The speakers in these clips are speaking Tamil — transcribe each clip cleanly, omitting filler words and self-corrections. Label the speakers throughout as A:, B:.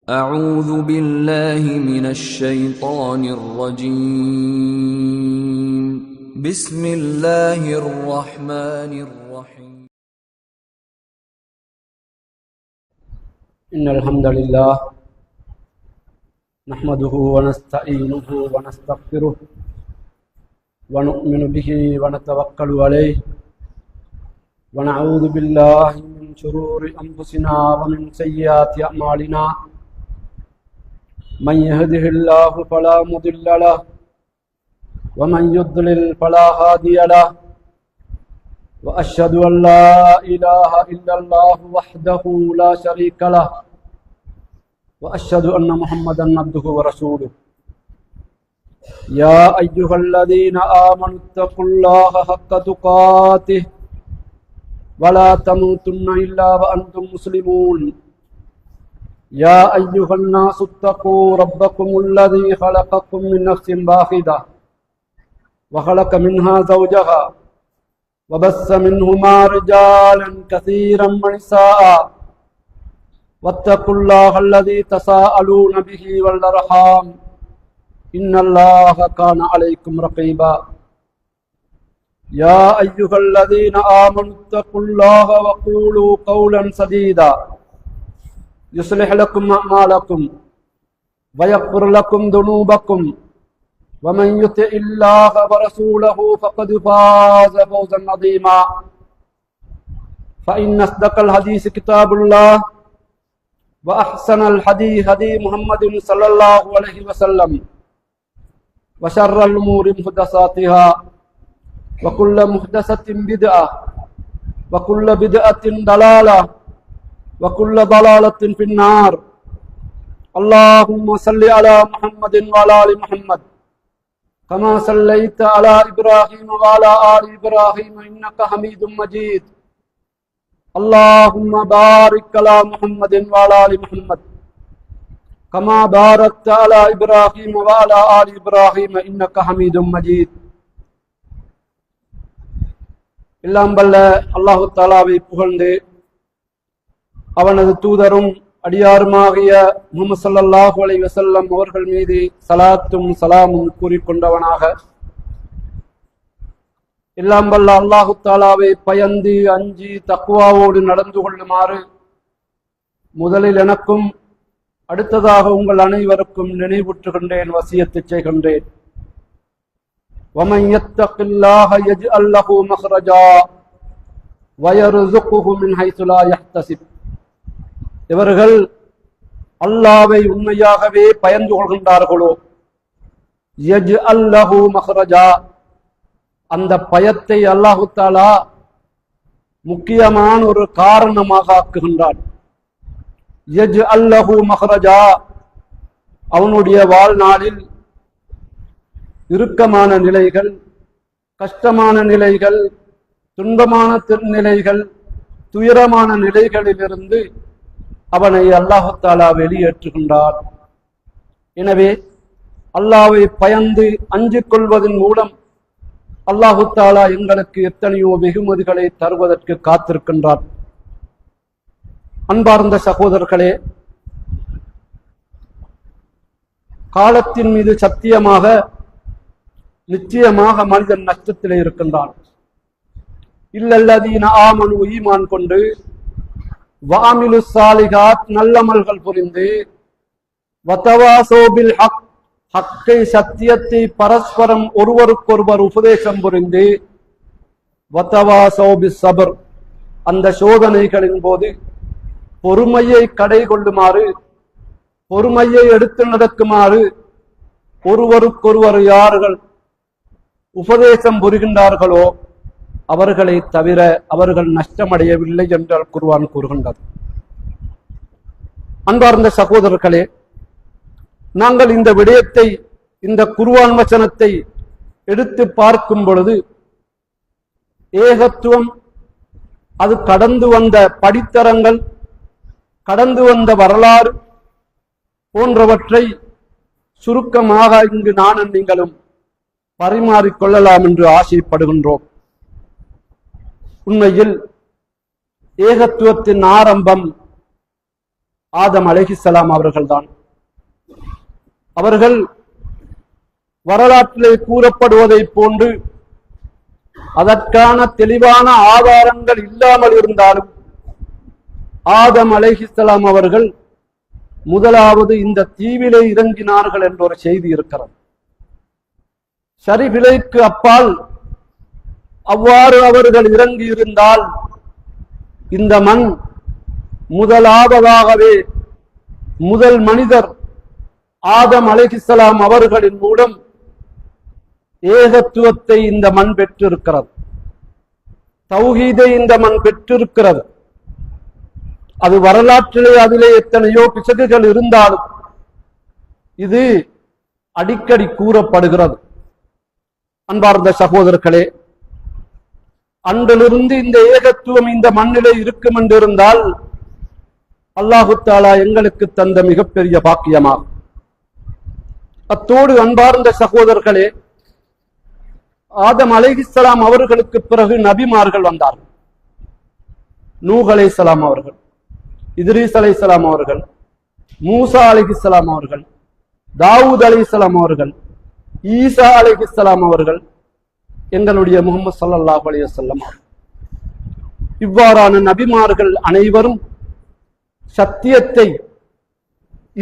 A: أعوذ بالله من الشيطان الرجيم بسم الله الرحمن الرحيم
B: إن الحمد لله نحمده ونستعينه ونستغفره ونؤمن به ونتوكل عليه ونعوذ بالله من شرور أنفسنا ومن سيئات أعمالنا من يهده الله فلا مضل له ومن يضلل فلا هادي له وأشهد أن لا إله إلا الله وحده لا شريك له وأشهد أن محمدا عبده ورسوله يا أيها الذين آمنوا اتقوا الله حق تقاته ولا تموتن إلا وأنتم مسلمون يا أيها الناس اتقوا ربكم الذي خلقكم من نفس واحدة وخلق منها زوجها وبث منهما رجالا كثيرا ونساء واتقوا الله الذي تساءلون به والأرحام إن الله كان عليكم رقيبا يا أيها الذين آمنوا اتقوا الله وقولوا قولا سديدا يصلح لكم أعمالكم ويغفر لكم ذنوبكم ومن يطع الله ورسوله فقد فاز فوزا عظيما فإن أصدق الحديث كتاب الله وأحسن الحديث هدي محمد صلى الله عليه وسلم وشر الأمور محدثاتها وكل محدثة بدعة وكل بدعة ضلالة وكل ضلالة في النار اللهم صل على محمد وعلى آل محمد كما صليت على إبراهيم وعلى آل إبراهيم إنك حميد مجيد اللهم بارك على محمد وعلى آل محمد كما باركت على إبراهيم وعلى آل إبراهيم إنك حميد مجيد எல்லாம் வல்ல அல்லாஹு தாலாவை புகழ்ந்து அவனது தூதரும் அடியாருமாகிய முஹம்மது ஸல்லல்லாஹு அலைஹி வஸல்லம் அவர்கள் மீது ஸலாத்தும் ஸலாமும் கூறிக்கொண்டவனாக எல்லாம் வல்ல அல்லாஹு தாலாவை பயந்து அஞ்சி தக்வாவோடு நடந்து கொள்ளுமாறு முதலில் எனக்கும் அடுத்ததாக உங்கள் அனைவருக்கும் நினைவூற்றுகின்றேன், வசியத்து செய்கின்றேன். وَمَنْ يَتَّقِ اللَّهَ يَجْعَلْ لَهُ مَخْرَجًا وَيَرْزُقْهُ مِنْ حَيْثُ لَا يَحْتَسِبُ. இவர்கள் அல்லாஹ்வை உண்மையாகவே பயந்து கொள்கின்றார்களோ, يَجْعَلْ لَهُ مَخْرَجًا, அந்த பயத்தை அல்லாஹு தஆலா முக்கியமான ஒரு காரணமாக ஆக்குகின்றான். يَجْعَلْ لَهُ مَخْرَجًا, அவனுடைய வாழ்நாளில் இறுக்கமான நிலைகள், கஷ்டமான நிலைகள், துன்பமான நிலைகள், துயரமான நிலைகளிலிருந்து அவனை அல்லாஹு தஆலா வெளியேற்றுகின்றார். எனவே அல்லாஹ்வை பயந்து அஞ்சிக் கொள்வதன் மூலம் அல்லாஹு தஆலா எங்களுக்கு எத்தனையோ வெகுமதிகளை தருவதற்கு காத்திருக்கின்றார். அன்பார்ந்த சகோதரர்களே, காலத்தின் மீது சத்தியமாக நிச்சயமாக மனிதன் நஷ்டத்திலே இருக்கின்றான். இல்லல்லதீன ஆமனு, ஈமான் கொண்டு, வஅமிலு ஸாலிஹாத், நல்லமல்கள் புரிந்து, வதவாஸோ பில் ஹக், ஹக்கை சத்தியத்தை பரஸ்பரம் ஒருவருக்கொருவர் உபதேசம் புரிந்து, வதவாஸோ பிஸ் ஸப்ர், அந்த சோதனைகளின் போது பொறுமையை கடை கொள்ளுமாறு, பொறுமையை எடுத்து நடக்குமாறு ஒருவருக்கொருவர் யார்கள் உபதேசம் புரிகின்றார்களோ அவர்களை தவிர அவர்கள் நஷ்டமடையவில்லை என்று குர்ஆன் கூறுகின்றது. அன்பார்ந்த சகோதரர்களே, நாங்கள் இந்த விடயத்தை, இந்த குர்ஆன் வசனத்தை எடுத்து பார்க்கும் பொழுது ஏகத்துவம், அது கடந்து வந்த படித்தரங்கள், கடந்து வந்த வரலாறு போன்றவற்றை சுருக்கமாக இங்கு நானும் நீங்களும் பரிமாறிக்கொள்ளலாம் என்று ஆசைப்படுகின்றோம். உண்மையில் ஏகத்துவத்தின் ஆரம்பம் ஆதம் அலைஹிஸ்ஸலாம் அவர்கள்தான். அவர்கள் வரலாற்றிலே கூறப்படுவதை போன்று அதற்கான தெளிவான ஆதாரங்கள் இல்லாமல் இருந்தாலும் ஆதம் அலைஹிஸ்ஸலாம் அவர்கள் முதலாவது இந்த தீவிலே இறங்கினார்கள் என்ற ஒரு செய்தி இருக்கிறது. சரிபிழைக்கு அப்பால் அவ்வாறு அவர்கள் இறங்கி இருந்தால் இந்த மண் முதலாவதாகவே முதல் மனிதர் ஆதம் அலைஹிஸ்ஸலாம் அவர்களின் மூலம் ஏகத்துவத்தை இந்த மண் பெற்றிருக்கிறது. தௌஹீதை இந்த மண் பெற்றிருக்கிறது. அது வரலாற்றிலே அதிலே எத்தனையோ பிசகுகள் இருந்தாலும் இது அடிக்கடி கூறப்படுகிறது. அன்பார்ந்த சகோதரர்களே, அன்றிலிருந்து இந்த ஏகத்துவம் இந்த மண்ணிலே இருக்கும் என்றிருந்தால் அல்லாஹு தஆலா எங்களுக்கு தந்த மிகப்பெரிய பாக்கியமாகும். அத்தோடு அன்பார்ந்த சகோதரர்களே, ஆதம் அலைஹிஸ்ஸலாம் அவர்களுக்கு பிறகு நபிமார்கள் வந்தார்கள். நூஹ் அலைஹிஸ்ஸலாம் அவர்கள், இத்ரீஸ் அலைஹிஸ்ஸலாம் அவர்கள், மூசா அலைஹிஸ்ஸலாம் அவர்கள், தாவூத் அலைஹிஸ்ஸலாம் அவர்கள், ஈசா அலைஹிஸ்ஸலாம் அவர்கள், எங்களுடைய முஹம்மது ஸல்லல்லாஹு அலைஹி வஸல்லம். இவ்வாறான நபிமார்கள் அனைவரும் சத்தியத்தை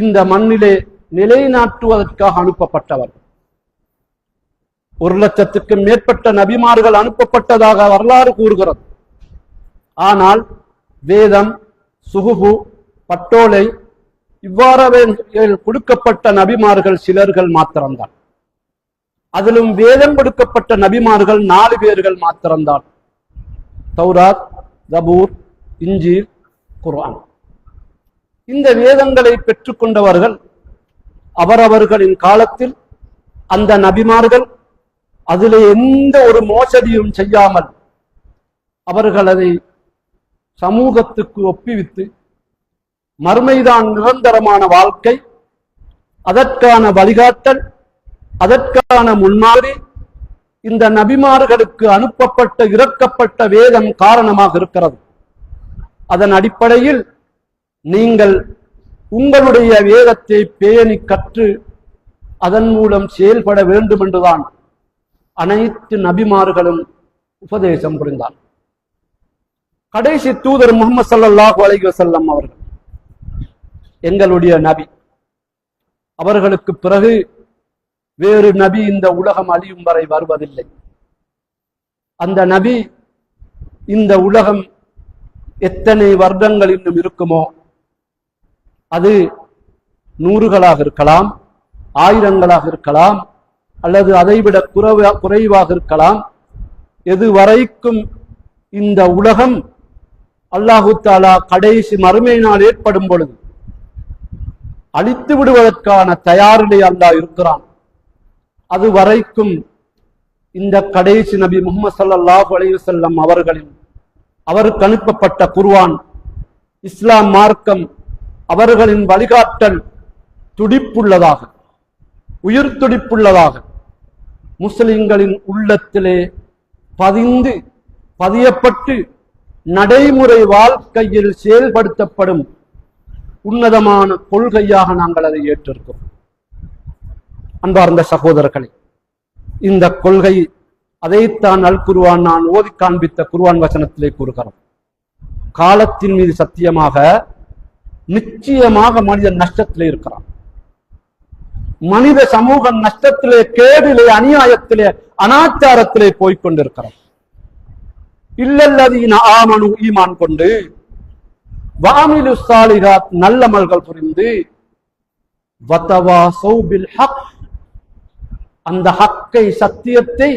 B: இந்த மண்ணிலே நிலைநாட்டுவதற்காக அனுப்பப்பட்டவர். 1,00,000க்கும் மேற்பட்ட நபிமார்கள் அனுப்பப்பட்டதாக வரலாறு கூறுகிறது. ஆனால் வேதம், சுஹுஃபு, பட்டோலை இவ்வாறு கொடுக்கப்பட்ட நபிமார்கள் சிலர்கள் மாத்திரம்தான். அதிலும் வேதம் கொடுக்கப்பட்ட நபிமார்கள் 4 பேர்கள் மாத்திரம்தான். தௌராத், ஜபூர், இன்ஜீல், குர்ஆன். இந்த வேதங்களை பெற்றுக்கொண்டவர்கள் அவரவர்களின் காலத்தில் அந்த நபிமார்கள் அதிலே எந்த ஒரு மோசடியும் செய்யாமல் அவர்கள் அதை சமூகத்துக்கு ஒப்புவித்து மறுமைதான் நிரந்தரமான வாழ்க்கை, அதற்கான வழிகாட்டல், அதற்கான முன்மாதிரி இந்த நபிமார்களுக்கு அனுப்பப்பட்ட இறக்கப்பட்ட வேதம் காரணமாக இருக்கிறது. அதன் அடிப்படையில் நீங்கள் உங்களுடைய வேதத்தை பேணி கற்று அதன் மூலம் செயல்பட வேண்டும் என்றுதான் அனைத்து நபிமார்களும் உபதேசம் புரிந்தார். கடைசி தூதர் முஹம்மது ஸல்லல்லாஹு அலைஹி வஸல்லம் அவர்கள் எங்களுடைய நபி. அவர்களுக்கு பிறகு வேறு நபி இந்த உலகம் அழியும் வரை வருவதில்லை. அந்த நபி இந்த உலகம் எத்தனை வருடங்கள் இன்னும் இருக்குமோ அது 100களாக இருக்கலாம், 1000களாக இருக்கலாம், அல்லது அதைவிட குறைவாக இருக்கலாம். எது வரைக்கும் இந்த உலகம் அல்லாஹு தஆலா கடைசி மறுமை நாள் ஏற்படும் பொழுது அழித்து விடுவதற்கான தயாரிலே அல்லாஹ் இருக்கிறான். அது வரைக்கும் இந்த கடைசி நபி முஹம்மது ஸல்லல்லாஹு அலைஹி வஸல்லம் அவருக்கு அனுப்பப்பட்ட குர்ஆன், இஸ்லாம் மார்க்கம், அவர்களின் வழிகாட்டல் துடிப்புள்ளதாக, உயிர் துடிப்புள்ளதாக முஸ்லிம்களின் உள்ளத்திலே பதியப்பட்டு நடைமுறை வாழ்க்கையில் செயல்படுத்தப்படும் உன்னதமான கொள்கையாக நாங்கள் அதை ஏற்றிருக்கிறோம். அன்பார்ந்த சகோதரர்களே, இந்த கொள்கை அதைத்தான் அல் குர்ஆன் நான் ஓதி காண்பித்த குர்ஆன் வசனத்திலே கூறுகிறோம். காலத்தின் மீது சத்தியமாக நிச்சயமாக மனிதன் நஷ்டத்திலே இருக்கிறான். மனித சமூகம் நஷ்டத்திலே, கேடிலே, அநியாயத்திலே, அனாச்சாரத்திலே போய்கொண்டிருக்கிறான். இல்லல்லதீன ஆமனு, ஈமான் கொண்டு, வஅமிலு ஸாலிஹாத், நல்லமல்கள் புரிந்து, வதவாஸௌ பில் ஹக், அந்த ஹக்கை, சத்தியத்தை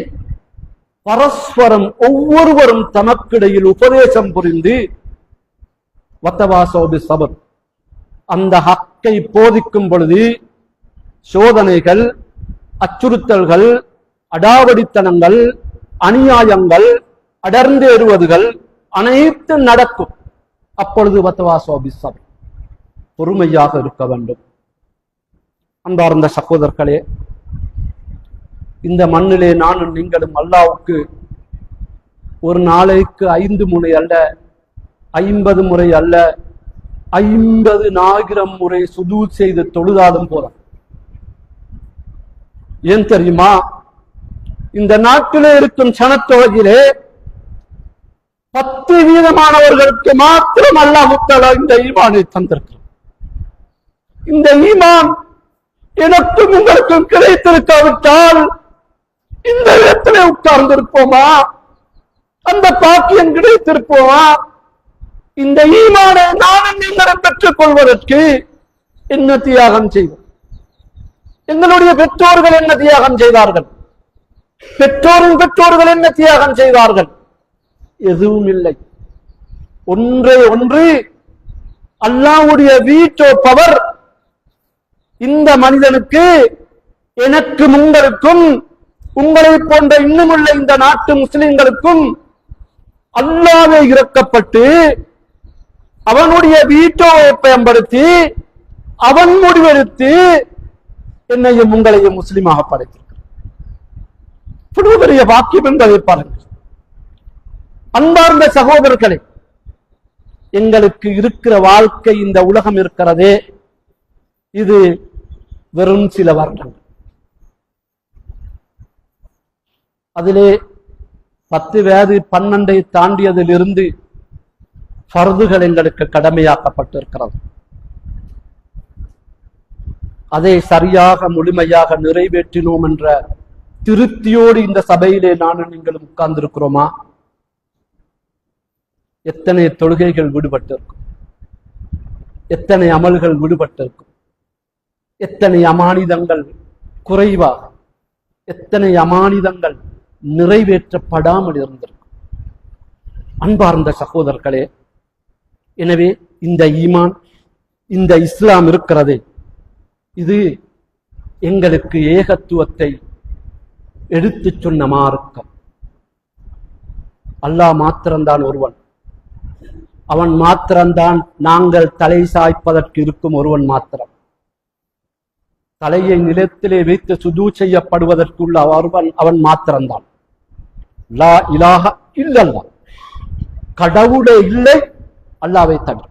B: பரஸ்பரம் ஒவ்வொருவரும் தமக்கிடையில் உபதேசம் புரிந்து, வதவாஸௌ பிஸ் ஸப்ர், அந்த ஹக்கை போதிக்கும் பொழுது சோதனைகள், அச்சுறுத்தல்கள், அடாவடித்தனங்கள், அநியாயங்கள், அடர்ந்தேறுவதுகள் அனைத்து நடக்கும். அப்பொழுது வதவாஸௌ பிஸ் ஸப்ர், பொறுமையாக இருக்க வேண்டும். அன்பார்ந்த சகோதரர்களே, இந்த மண்ணிலே நானும் நீங்களும் அல்லாஹ்வுக்கு ஒரு நாளைக்கு 5 முறை அல்ல, 50 முறை அல்ல, 50,000 முறை சுஜூத் செய்து தொழுதாலும் போறான். ஏன் தெரியுமா? இந்த நாட்டிலே இருக்கும் சனத்தொகையிலே 10% மாத்திரம் அல்லாஹ் தஆலா இந்த ஈமானை தந்திருக்கிறார். இந்த ஈமான் எனக்கும் உங்களுக்கும் கிடைத்திருக்காவிட்டால் இந்த இடத்திலே உட்கார்ந்திருப்போமா? அந்த பாக்கியம் கிடைத்திருப்போமா? இந்த ஈமானை நானும் நீங்களும் பெற்றுக் கொள்வதற்கு என்ன தியாகம் செய்வோம்? எங்களுடைய பெற்றோர்கள் என்ன தியாகம் செய்தார்கள்? பெற்றோரின் பெற்றோர்கள் என்ன தியாகம் செய்தார்கள்? எதுவும் இல்லை. ஒன்றே ஒன்று, அல்லாஹ்வுடைய வீட்டோ பவர் இந்த மனிதனுக்கு, எனக்கும் உங்களுக்கும், உங்களை போன்ற இன்னுமுள்ள இந்த நாட்டு முஸ்லிம்களுக்கும் அல்லாஹ்வே இறக்கப்பட்டு அவனுடைய வீட்டோவை பயன்படுத்தி அவன் முடிவெடுத்து என்னையும் உங்களையும் முஸ்லிமாக படைத்திருக்கிறார். பெரிய வாக்கியம் என்பதை பாருங்கள். அன்பார்ந்த சகோதரர்களே, எங்களுக்கு இருக்கிற வாழ்க்கை, இந்த உலகம் இருக்கிறதே, இது வெறும் சில வருடங்கள். அதிலே 10 வயது 12 தாண்டியதிலிருந்து ஃபர்துகள் எங்களுக்கு கடமையாக்கப்பட்டிருக்கிறது. அதை சரியாக முழுமையாக நிறைவேற்றினோம் என்ற திருப்தியோடு இந்த சபையிலே நானும் நீங்களும் உட்கார்ந்திருக்கிறோமா? எத்தனை தொழுகைகள் விடுபட்டிருக்கும், எத்தனை அமல்கள் விடுபட்டிருக்கும், எத்தனை அமானிதங்கள் குறைவாக, எத்தனை அமானிதங்கள் நிறைவேற்றப்படாமல் இருந்திருக்கும். அன்பார்ந்த சகோதரர்களே, எனவே இந்த ஈமான், இந்த இஸ்லாம் இருக்கிறது, இது எங்களுக்கு ஏகத்துவத்தை எடுத்து சொன்ன மார்க்கம். அல்லாஹ் மாத்திரம்தான் ஒருவன், அவன் மாத்திரம்தான் நாங்கள் தலை சாய்ப்பதற்கு இருக்கும் ஒருவன் மாத்திரம். தலையை நிலத்திலே வைத்து சுஜூத் செய்யப்படுவதற்குள்ள அவன் மாத்திரம்தான். லா இலாஹ இல்லல்லாஹ், கடவுளே இல்லை அல்லாஹ்வை தவிர.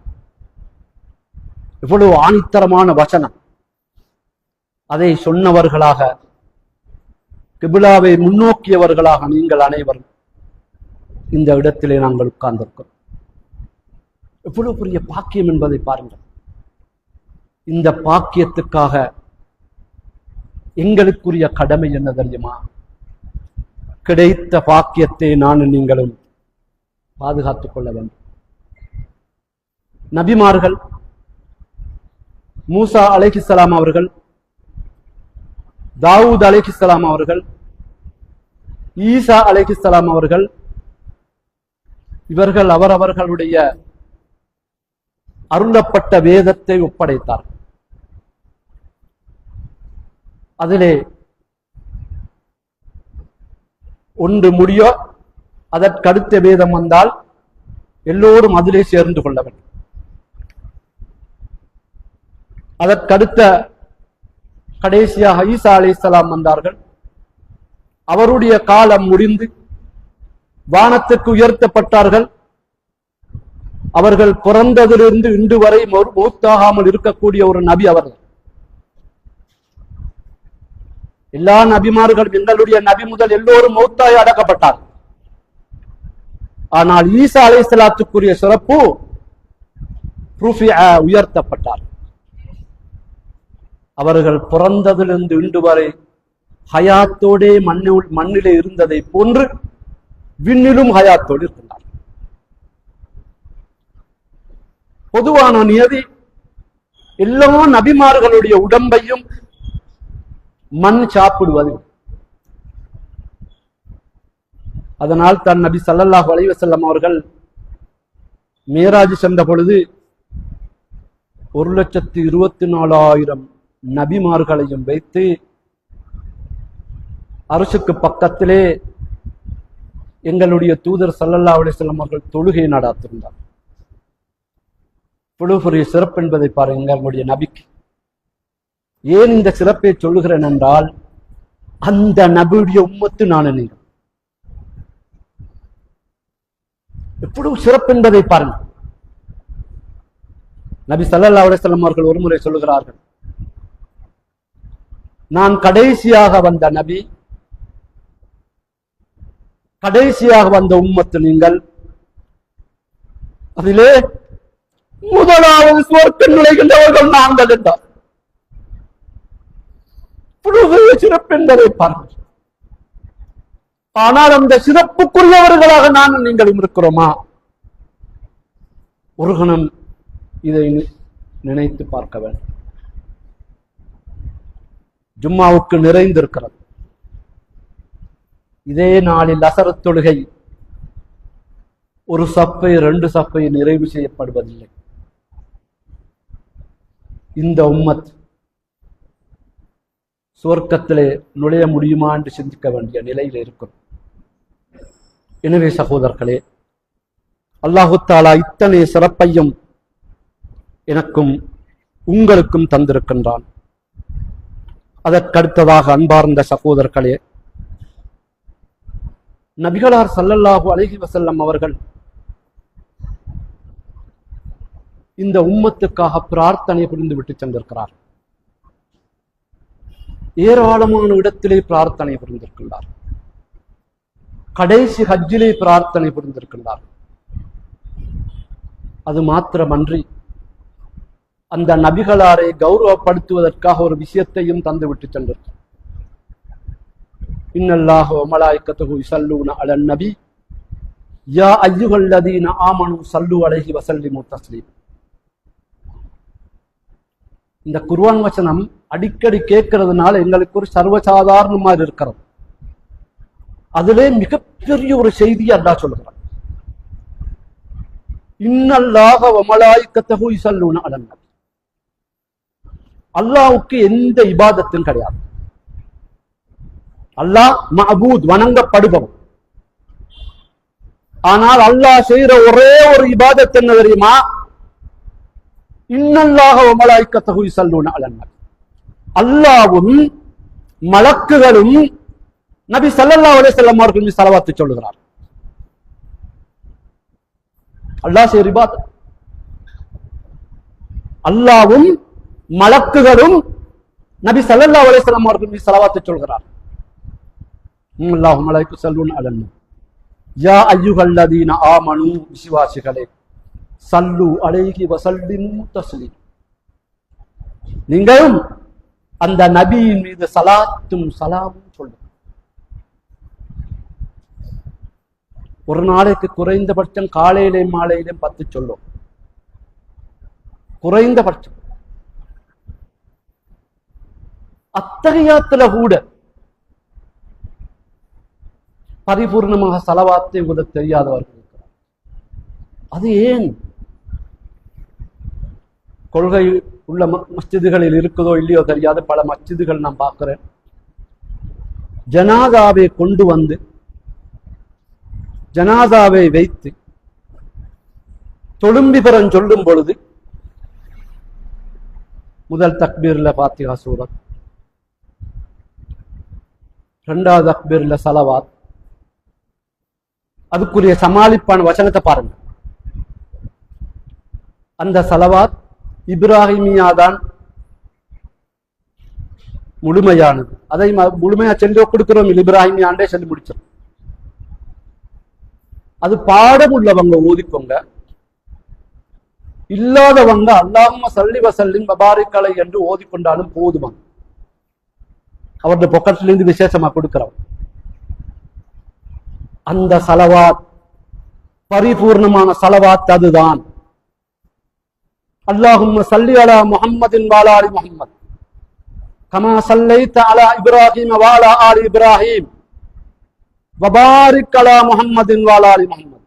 B: இவ்வளவு ஆணித்தரமான வசனம். அதை சொன்னவர்களாக, கிபிலாவை முன்னோக்கியவர்களாக நீங்கள் அனைவரும் இந்த இடத்திலே நாங்கள் உட்கார்ந்திருக்கிறோம். எவ்வளவு பெரிய பாக்கியம் என்பதை பாருங்கள். இந்த பாக்கியத்துக்காக எங்களுக்குரிய கடமை என்ன தெரியுமா? கிடைத்த பாக்கியத்தை நானும் நீங்களும் பாதுகாத்துக் கொள்ள வேண்டும். நபிமார்கள், மூசா அலைஹிஸ்ஸலாம் அவர்கள், தாவூத் அலைஹிஸ்ஸலாம் அவர்கள், ஈசா அலைஹிஸ்ஸலாம் அவர்கள், இவர்கள் அவரவர்களுடைய அருளப்பட்ட வேதத்தை ஒப்படைத்தார். அதிலே ஒன்று முடிய அதற்கடுத்த வேதம் வந்தால் எல்லோரும் அதிலே சேர்ந்து கொள்ள வேண்டும். அதற்கடுத்த கடைசியாக ஈசா அலைஹிஸ்ஸலாம் வந்தார்கள். அவருடைய காலம் முடிந்து வானத்துக்கு உயர்த்தப்பட்டார்கள். அவர்கள் பிறந்ததிலிருந்து இன்று வரை மௌத்தாகாமல் இருக்கக்கூடிய ஒரு நபி அவர்கள். எல்லா நபிமார்களும், எங்களுடைய நபி முதல் எல்லோரும் மௌத்தாய் அடக்கப்பட்டார். ஆனால் ஈசா அலைஹிஸ்ஸலாத்துக்குரிய சிறப்பு உயர்த்தப்பட்டார். அவர்கள் பிறந்ததிலிருந்து இன்று வரை ஹயாத்தோடே மண்ணிலே இருந்ததை போன்று விண்ணிலும் ஹயாத்தோடு இருக்கின்றார். பொதுவான நியதி, எல்லா நபிமார்களுடைய உடம்பையும் மண் சாப்பிடுவது. அதனால் தான் நபி ஸல்லல்லாஹு அலைஹி வஸல்லம் அவர்கள் மேராஜ் சென்ற பொழுது 1,24,000 நபிமார்களையும் வைத்து அரசுக்கு பக்கத்திலே எங்களுடைய தூதர் ஸல்லல்லாஹு அலைஹி வஸல்லம் அவர்கள் தொழுகை நடாத்திருந்தார். புழுபுரிய சிறப்பு என்பதை பாருங்க எங்களுடைய நபிக்கு. ஏன் இந்த சிறப்பை சொல்லுகிறேன் என்றால், அந்த நபியுடைய உம்மத்து நான் நீங்கள் எவ்வளவு சிறப்பு என்பதை பாருங்கள். நபி ஸல்லல்லாஹு அலைஹி வஸல்லம் அவர்கள் ஒருமுறை சொல்லுகிறார்கள், நான் கடைசியாக வந்த நபி, கடைசியாக வந்த உம்மத்து நீங்கள், அதிலே முதலாவது சுவர்க்கம் நுழைகின்றவர்கள் நாங்கள் என்றார். சிறப்பு என்பதை பாருங்கள். ஆனால் அந்த சிறப்புக்குரியவர்களாக நானும் நீங்களும் இருக்கிறோமா? ஒரு கணம் இதை நினைத்து பார்க்க வேண்டும். ஜும்மாவுக்கு நிறைந்திருக்கிறது. இதே நாளில் அசரத் தொழுகை ஒரு சப்பை 2 சப்பை நிறைவு செய்யப்படுவதில்லை. இந்த உம்மத் சுவர்க்கத்திலே நுழைய முடியுமா என்று சிந்திக்க வேண்டிய நிலையில் இருக்கும். எனவே சகோதரர்களே, அல்லாஹு தஆலா இத்தனை சிறப்பையும் எனக்கும் உங்களுக்கும் தந்திருக்கின்றான். அதற்கடுத்ததாக அன்பார்ந்த சகோதரர்களே, நபிகளார் ஸல்லல்லாஹு அலைஹி வஸல்லம் அவர்கள் இந்த உம்மத்துக்காக பிரார்த்தனை புரிந்து விட்டு சென்றிருக்கிறார். ஏராளமான இடத்திலே பிரார்த்தனை புரிந்திருக்கின்றார். கடைசி ஹஜ்ஜிலே பிரார்த்தனை புரிந்திருக்கின்றார். அது மாத்திரமன்றி அந்த நபிகளாரை கௌரவப்படுத்துவதற்காக ஒரு விஷயத்தையும் தந்துவிட்டு சென்றிருக்கிறார். இன்னல்லாஹு வ மலாயிகத்துஹு யுஸல்லூன அலன் நபி யா அய்யுஹல்லதீன ஆமனு ஸல்லு அலைஹி வ ஸல்லிமு தஸ்லீம். இந்த குர்ஆன் வசனம் அடிக்கடி கேட்கறதுனால எங்களுக்கு ஒரு சர்வசாதாரணமா இருக்கிறது. அதிலே மிகப்பெரிய ஒரு செய்தியை அல்லாஹ் சொல்லுகிறார். இன்னல்லாஹ வ மலாயிகத்துஹு யுஸல்லூன அலன் நபி. அல்லாஹ்வுக்கு எந்த இபாதத்தும் கிடையாது. அல்லாஹ் மஅபூத், வணங்கப்படுபவன். ஆனால் அல்லாஹ் செய்யற ஒரே ஒரு இபாதத் என்ன தெரியுமா? இன்னல்லாஹ வ மலாயிகத்துஹு யுஸல்லூன அலன் நபி. அல்லாஹ்வும் மலக்குகளும் நபி ஸல்லல்லாஹு அலைஹி வஸல்லம் அவர்கள் மீது ஸலவாத் சொல்லுகிறார். அல்லாஹ் செய்யற இபாதத். அல்லாஹ்வும் மலக்குகளும் நபி ஸல்லல்லாஹு அலைஹி வஸல்லம் அவர்கள் மீது ஸலவாத் சொல்கிறார். அல்லாஹு மலாயிகத்து ஸல்லூன அலன் நபி யா அய்யுஹல்லதீன ஆமனு, விசுவாசிகளே, ஸல்லு அலைஹி வ ஸல்லிமு தஸ்லீம். நீங்களும் அந்த நபியின் மீது ஸலாத்தும் ஸலாமும் சொல்லுங்க. ஒரு நாளைக்கு குறைந்தபட்சம் காலையிலே மாலையிலே 10 சொல்லும். குறைந்தபட்சம். அத்தகையாத்துல கூட பரிபூர்ணமாக ஸலவாத்தை ஓத தெரியாதவர்கள் இருக்கிறார். அது ஏன்? கொள்கை உள்ள மஸ்ஜிதுகளில் இருக்குதோ இல்லையோ தெரியாத பல மஸ்ஜிதுகள் நான் பார்க்கிறேன். ஜனாதாவை கொண்டு வந்து ஜனாதாவை வைத்து தொழும்பி பெறன் சொல்லும் பொழுது முதல் தக்பீர்ல ஃபாத்திஹா சூரத், 2வது தக்பீர்ல ஸலவாத், அதுக்குரிய சமாளிப்பான வசனத்தை பாருங்க. அந்த ஸலவாத் இப்ராஹிமியாதான் முழுமையானது. அதை முழுமையா சென்று கொடுக்கிறோம். இப்ராஹிமியாண்டே சொல்லி முடிச்சிடும். அது பாடம் உள்ளவங்க ஓதிக்கோங்க, இல்லாதவங்க அல்லாஹும்ம ஸல்லி வ ஸல்லிம் வ பாரிக் அலைஹி என்று ஓதிக்கொண்டாலும் போதுமாங்க. அவருடைய பொக்கத்திலிருந்து விசேஷமா கொடுக்கிறவன். அந்த ஸலவாத் பரிபூர்ணமான ஸலவாத் அதுதான். அல்லாஹும்ம ஸல்லி அலா முஹம்மதின் வ அலா ஆலி முஹம்மத் கமா ஸல்லைத அலா இப்ராஹீம வ அலா ஆலி இப்ராஹீம் வ பாரிக் அலா முஹம்மதின் வ அலா ஆலி முஹம்மத்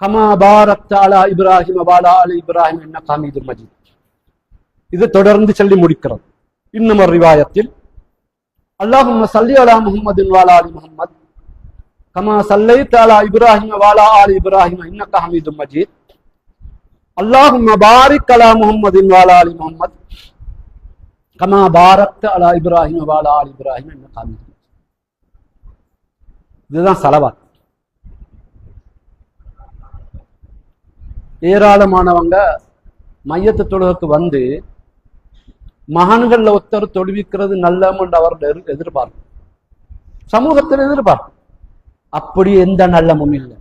B: கமா பாரக்த அலா இப்ராஹீம வ அலா ஆலி இப்ராஹீம் இன்னக ஹமீதும் மஜீத். இது தொடர்ந்து சொல்லி முடிக்கிறது. இன்னும் ஒரு ரிவாயத்தில் அல்லாஹும்ம ஸல்லி அலா முஹம்மதின் வ அலா ஆலி முஹம்மத் கமா ஸல்லைத அலா இப்ராஹீம வ அலா ஆலி இப்ராஹீம் இன்னக ஹமீதும் மஜீத் அல்லாஹும்ம பாரிக் அலா முஹம்மதின் வ அலா ஆலி முஹம்மத் கமா பாரக்த அலா இப்ராஹீம வ அலா ஆலி இப்ராஹீம் இன்னக ஹமீதும் மஜீத். இதுதான் ஸலவாத். ஏராளமானவங்க மையத்து தொழுகைக்கு வந்து மகன்கள்ல ஒருத்தர் தொழுவிக்கிறது நல்லம் அவர் எதிர்பார்க்கும், சமூகத்தில் எதிர்பார்க்கும். அப்படி எந்த நல்லமும் இல்லை.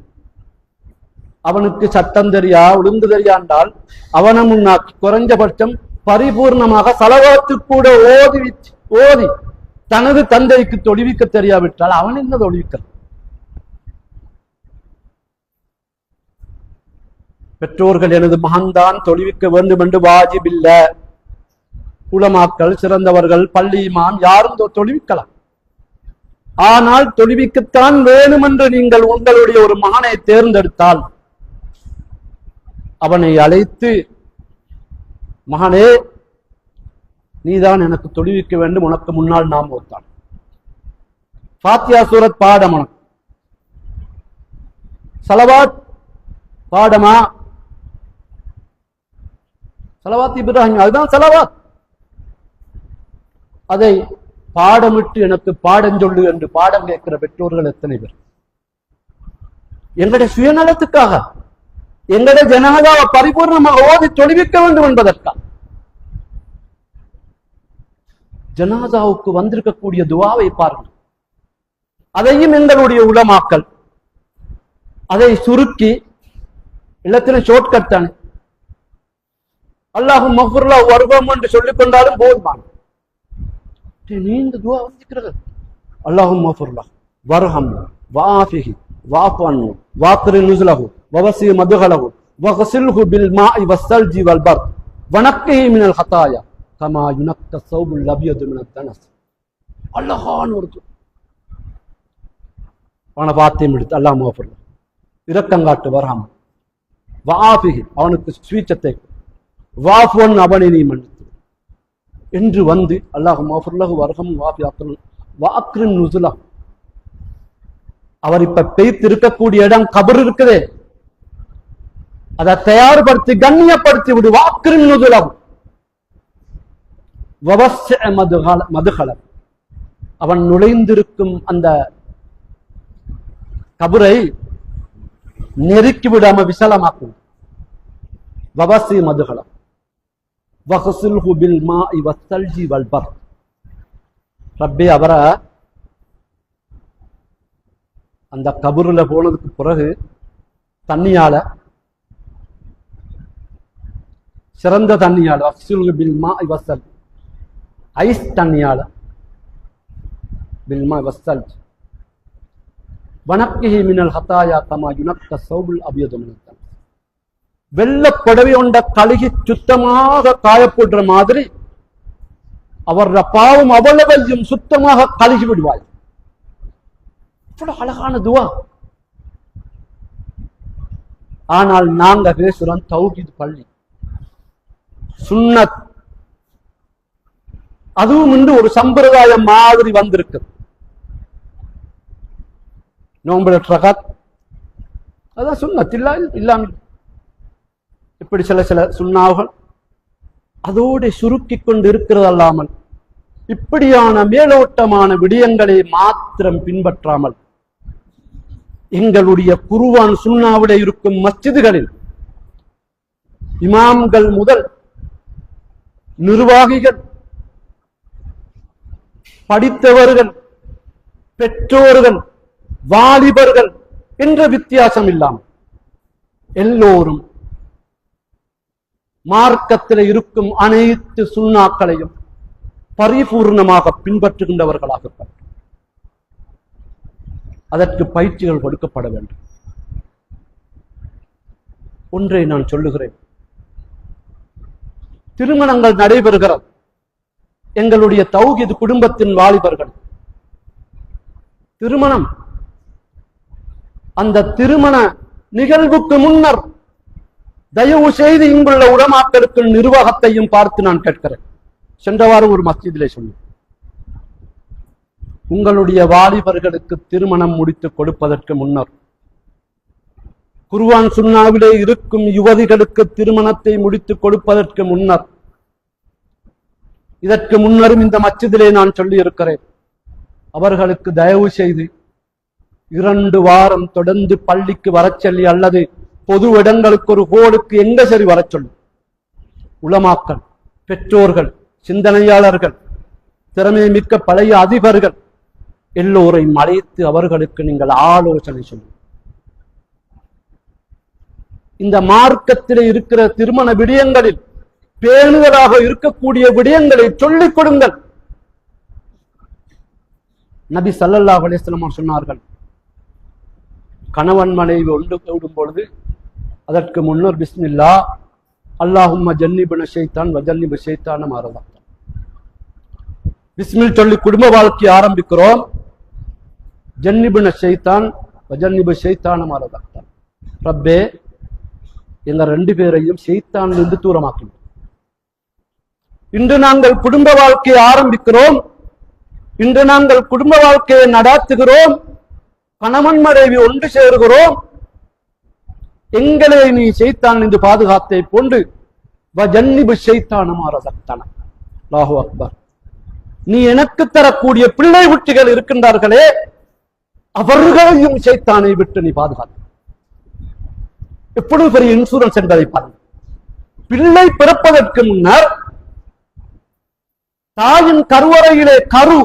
B: அவனுக்கு சட்டம் தெரியா ஒழுங்கு தெரியாண்டால் அவனை முன்னாக்கி குறைஞ்சபட்சம் பரிபூர்ணமாக சலவாத்து கூட ஓதி தனது தந்தைக்கு தொழுவிக்க தெரியாவிட்டால் அவன் என்ன தொழுவிக்கிறான்? பெற்றோர்கள் எனது மகன்தான் தொழுவிக்க வேண்டும் என்று வாஜிப் இல்ல. உலமாக்கள், சிறந்தவர்கள், பள்ளி இமாம் யாரும் தொழுவிக்கலாம். ஆனால் தொழுவிக்கத்தான் வேணும் என்று நீங்கள் உங்களுடைய ஒரு மகனை தேர்ந்தெடுத்தால் அவனை அழைத்து, மகனே நீதான் எனக்கு தொழுவிக்க வேண்டும், உனக்கு முன்னால் நாம் ஓத்தான் ஃபாத்தியா சூரத் பாடம், உனக்கு சலவாத் பாடமா, சலவாத் இப்ராஹிம், அதுதான் சலவாத். அதை பாடமிட்டு எனக்கு பாடம் சொல்லு என்று பாடம் கேட்கிற பெற்றோர்கள் எத்தனை பேர்? எங்களுடைய சுயநலத்துக்காக, எங்களுடைய ஜனதாவை பரிபூர்ணமாக ஓதி தொழுவிக்க வேண்டும் என்பதற்காக. ஜனாதாவுக்கு வந்திருக்கக்கூடிய துவாவை பாருங்கள். அதையும் எங்களுடைய உலமாக்கள் அதை சுருக்கி இல்லத்தின ஷார்ட்கட் தான், அல்லாஹும் மஃபுர்லா வர்கம் என்று சொல்லிக் கொண்டாலும் போதுமான நீண்ட துவா வந்திருக்கிறது. அல்லாஹும் மஃபுர்லா வர்ஹம் வாஃபிஹி வாஃபன்ஹு வாக்ரின் நுஸலஹு வவஸி மதுஹலஹு வக்ஸில்ஹு பில் மாஇ வஸ்ஸல்ஜி வல் பர்த் வனக்கிஹி மினல் ஹதாயா கமா யுனக்க ஸௌபுல் அபியது மினத் தனஸ். அல்லாஹ்வான் ஒரு அவனை பாத்தியம் எடுத்து அல்லாஹ் மஃபுர்லா இரக்கங்காட்டு வர்ஹம் வாஃபிஹி அவனுக்கு ஸ்வீச்சத்தை வாஃபன் அவனை நீ மன்னித்து என்று வந்து அல்லாஹும் மஃபுர்லஹு வர்ஹம் வாஃபி வாக்ரின் நுஸலஹு. அவர் இப்ப பெய்த்து இருக்கக்கூடிய இடம் கபர் இருக்குதே, அதை தயார்படுத்தி கண்ணியப்படுத்தி விடு. வாக்ரின் நுஸலஹு வவஸ்ஸ மதுஹலஹு அவன் நுழைந்திருக்கும் அந்த கபரை நெருக்கி விடாம விசாலமாக்கும். வவஸ்ஸி மதுஹலஹு வக்ஸில்ஹு பில் மாஇ வஸ்ஸல்ஜி வல் பர்த். ரப்பே அவரை அந்த கபூர்ல போனதுக்கு பிறகு தண்ணியால, சிறந்த தண்ணியால, வக்ஸில்ஹு பில் மாஇ வஸ்ஸல் ஐஸ் தண்ணியால, பில் மாஇ வஸ்ஸல்ஜ் வனக்கிஹி மினல் ஹதாயா கமா யுனக்க ஸௌபுல் அபியது மினத் தனஸ். வெள்ளப்படவை கொண்ட கழுகி சுத்தமாக காயப்படுற மாதிரி அவர பாவம் அவ்வளவையும் சுத்தமாக கழுகி விடுவாய். அழகான துவா. ஆனால் நாங்க பேசுறோம் தௌஹீத் பள்ளி சுன்னத், அதுவும் இன்று ஒரு சம்பிரதாயம் மாதிரி வந்திருக்கு. நோம்புல ட்ரகத் அதான் சுன்னத் இல்லாமல் இப்படி சில சுன்னாவுகள் அதோடு சுருக்கி கொண்டு இருக்கிறது அல்லாமல் இப்படியான மேலோட்டமான விடயங்களை மாத்திரம் பின்பற்றாமல் எங்களுடைய குர்ஆன் சுன்னாவிட இருக்கும் மஸ்ஜிதுகளில் இமாம்கள் முதல் நிர்வாகிகள், படித்தவர்கள், பெற்றோர்கள், வாலிபர்கள் என்ற வித்தியாசம் இல்லாமல் எல்லோரும் மார்க்கத்தில் இருக்கும் அனைத்து சுன்னாக்களையும் பரிபூர்ணமாக பின்பற்றுகின்றவர்களாக அதற்கு பயிற்சிகள் கொடுக்கப்பட வேண்டும். ஒன்றை நான் சொல்லுகிறேன், திருமணங்கள் நடைபெறுகிறது. எங்களுடைய தௌஹீத் குடும்பத்தின் வாலிபர்கள் திருமணம், அந்த திருமண நிகழ்வுக்கு முன்னர் தயவு செய்து இங்குள்ள உலமாக்களுக்கு நிர்வாகத்தையும் பார்த்து நான் கேட்கிறேன். சென்ற வாரம் ஒரு மஸ்ஜிதிலே சொன்னேன், உங்களுடைய வாலிபர்களுக்கு திருமணம் முடித்து கொடுப்பதற்கு முன்னர் குர்ஆன் சுன்னாவிலே இருக்கும் யுவதிகளுக்கு திருமணத்தை முடித்து கொடுப்பதற்கு முன்னர், இதற்கு முன்னரும் இந்த மஸ்ஜிதிலே நான் சொல்லி இருக்கிறேன், அவர்களுக்கு தயவு செய்து 2 வாரம் தொடர்ந்து பள்ளிக்கு வரச் சொல்லி அல்லது பொது இடங்களுக்கு ஒரு ஹோலுக்கு எங்க சரி வரச் சொல்லி உலமாக்கள், பெற்றோர்கள், சிந்தனையாளர்கள், திறமை மிக்க பழைய அதிபர்கள் எல்லோரையும் அழைத்து அவர்களுக்கு நீங்கள் ஆலோசனை சொல்லுங்கள். இந்த மார்க்கத்திலே இருக்கிற திருமண விடயங்களில் பேணுதலாக இருக்கக்கூடிய விடயங்களை சொல்லிக் கொடுங்கள். நபி ஸல்லல்லாஹு அலைஹி வஸல்லம் சொன்னார்கள், கணவன் மனைவி ஒன்று கூடும் பொழுது அதற்கு முன்னர் பிஸ்மில்லா அல்லாஹும்ம ஜன்னிபுன ஷைத்தான் வஜன்னிபு ஷைத்தான மாறதான். பிஸ்மில் சொல்லி குடும்ப வாழ்க்கையை ஆரம்பிக்கிறோம். ஜன்னிபுன ஷைத்தான் வஜன்னிபு ஷைத்தான மாறதான். ரப்பே, எங்க ரெண்டு பேரையும் ஷைத்தானிலிருந்து தூரமாக்கணும். இன்று நாங்கள் குடும்ப வாழ்க்கையை ஆரம்பிக்கிறோம். இன்று நாங்கள் குடும்ப வாழ்க்கையை நடாத்துகிறோம். கணவன் மனைவி ஒன்று சேருகிறோம். எங்களை நீ ஷைத்தான் என்று பாதுகாத்தை போன்று வஜன்னிபு ஷைத்தான மாறதக்தன. அல்லாஹு அக்பர். நீ எனக்கு தரக்கூடிய பிள்ளை குட்டிகள் இருக்கின்றார்களே, அவர்களையும் ஷைத்தானை விட்டு நீ பாதுகாத்து. எப்பொழுது பெரிய இன்சூரன்ஸ் என்பதை பாருங்கள். பிள்ளை பிறப்பதற்கு முன்னர் தாயின் கருவறையிலே கரு